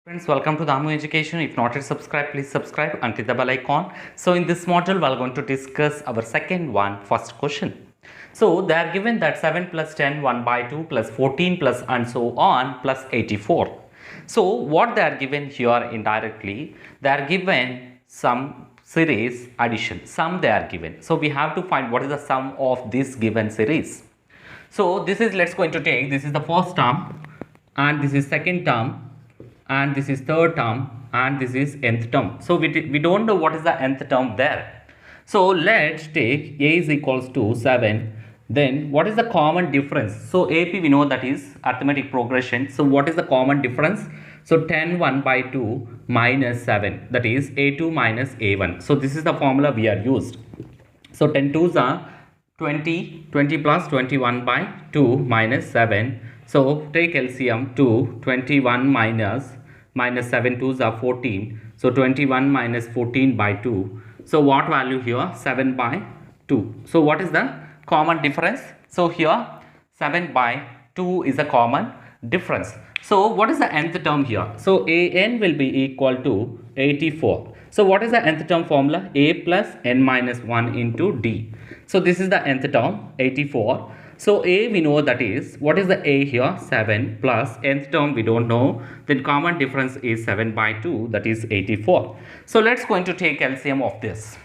Friends, welcome to Damu Education. If not yet subscribed, please subscribe and click the bell icon. So in this module, we are going to discuss our first question. So they are given that 7 plus 10, 1 by 2 plus 14 plus and so on plus 84. So what they are given here indirectly, they are given some series addition, sum they are given. So we have to find what is the sum of this given series. So this is, let's going to take, this is the first term and this is second term and this is third term and this is nth term. So we don't know what is the nth term there. So let's take a is equals to 7. Then what is the common difference? So AP we know that is arithmetic progression. So what is the common difference? So 10 1 by 2 minus 7, that is A2 minus A1. So this is the formula we are used. So 10 2s are 20, 20 plus 21 by 2 minus 7. So take LCM 2, 21 minus 7 2s are 14. So 21 minus 14 by 2. So what value here? 7 by 2. So what is the common difference? So here 7 by 2 is a common difference. So what is the nth term here? So an will be equal to 84. So what is the nth term formula? A plus n minus 1 into d. So this is the nth term 84. So a we know that is, what is the a here? 7 plus nth term we don't know. Then common difference is 7 by 2, that is 84. So let's going to take LCM of this.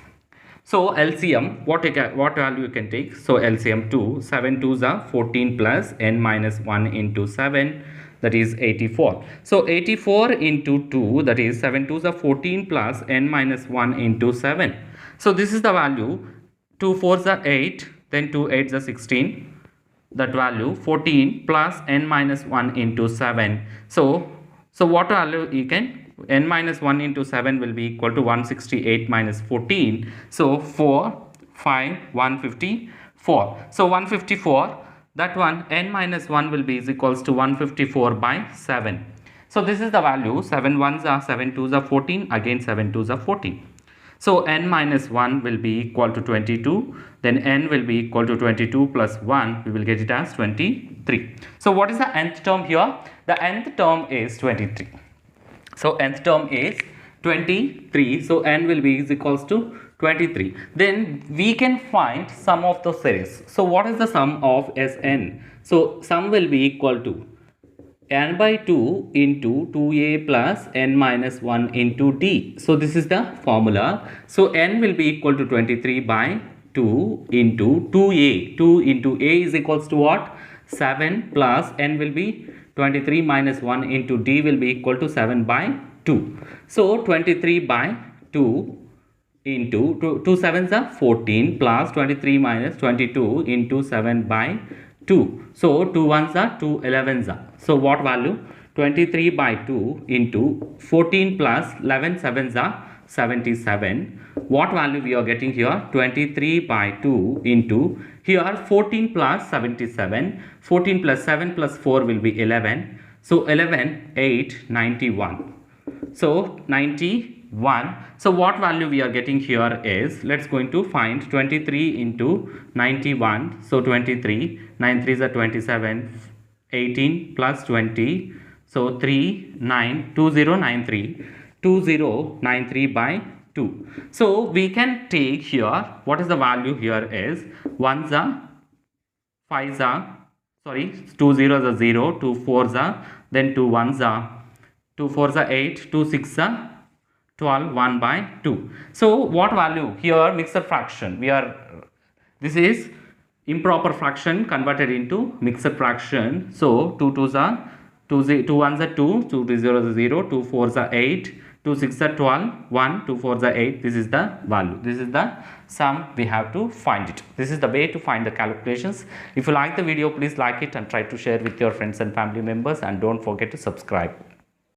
So LCM, what value you can take? So LCM 2, 7 2s are 14 plus n minus 1 into 7, that is 84. So 84 into 2, that is 7 2s are 14 plus n minus 1 into 7. So this is the value. 2 4s are 8, then 2 8s are 16. That value 14 plus n minus 1 into 7. So what value you can? N minus 1 into 7 will be equal to 168 minus 14. So 4 5 154. So 154, that one n minus 1 will be is equals to 154 by 7. So this is the value. 7 1s are 7 2s are 14, again 7 2s are 14. So n minus 1 will be equal to 22, then n will be equal to 22 plus 1, we will get it as 23. So what is the nth term here? The nth term is 23. So nth term is 23. So n will be is equals to 23. Then we can find sum of the series. So what is the sum of Sn? So sum will be equal to n by 2 into 2a plus n minus 1 into d. So this is the formula. So n will be equal to 23 by 2 into 2a. 2 into a is equals to what? 7 plus n will be 23 minus 1 into d will be equal to 7 by 2. So 23 by 2 into 2 7s are 14 plus 23 minus 22 into 7 by 2. So 2 1s are 2 11s are. So what value? 23 by 2 into 14 plus 11 7s are 77. What value we are getting here? 23 by 2 into here 14 plus 77. 14 plus 7 plus 4 will be 11. So 11 8 91. So 91. So what value we are getting here is, let's going to find 23 into 91. So 23, 9 3s are 27, 18 plus 20. So 3 9 2093, 2093 by 2. So we can take here, what is the value here is 1s are 5s are, sorry, 2 zeros are 0, 2 4s are, then 2 1s are, 2 4s are 8, 2 6s are 12, 1 by 2. So what value here? Mixed fraction. This is improper fraction converted into mixed fraction. So 2 2s are 2 1s are 2, 2 zeros are 0, 2 4s are 8, 2 6s are 12, 1 2 4s are 8. This is the value. This is the sum. We have to find it. This is the way to find the calculations. If you like the video, please like it and try to share with your friends and family members, and don't forget to subscribe.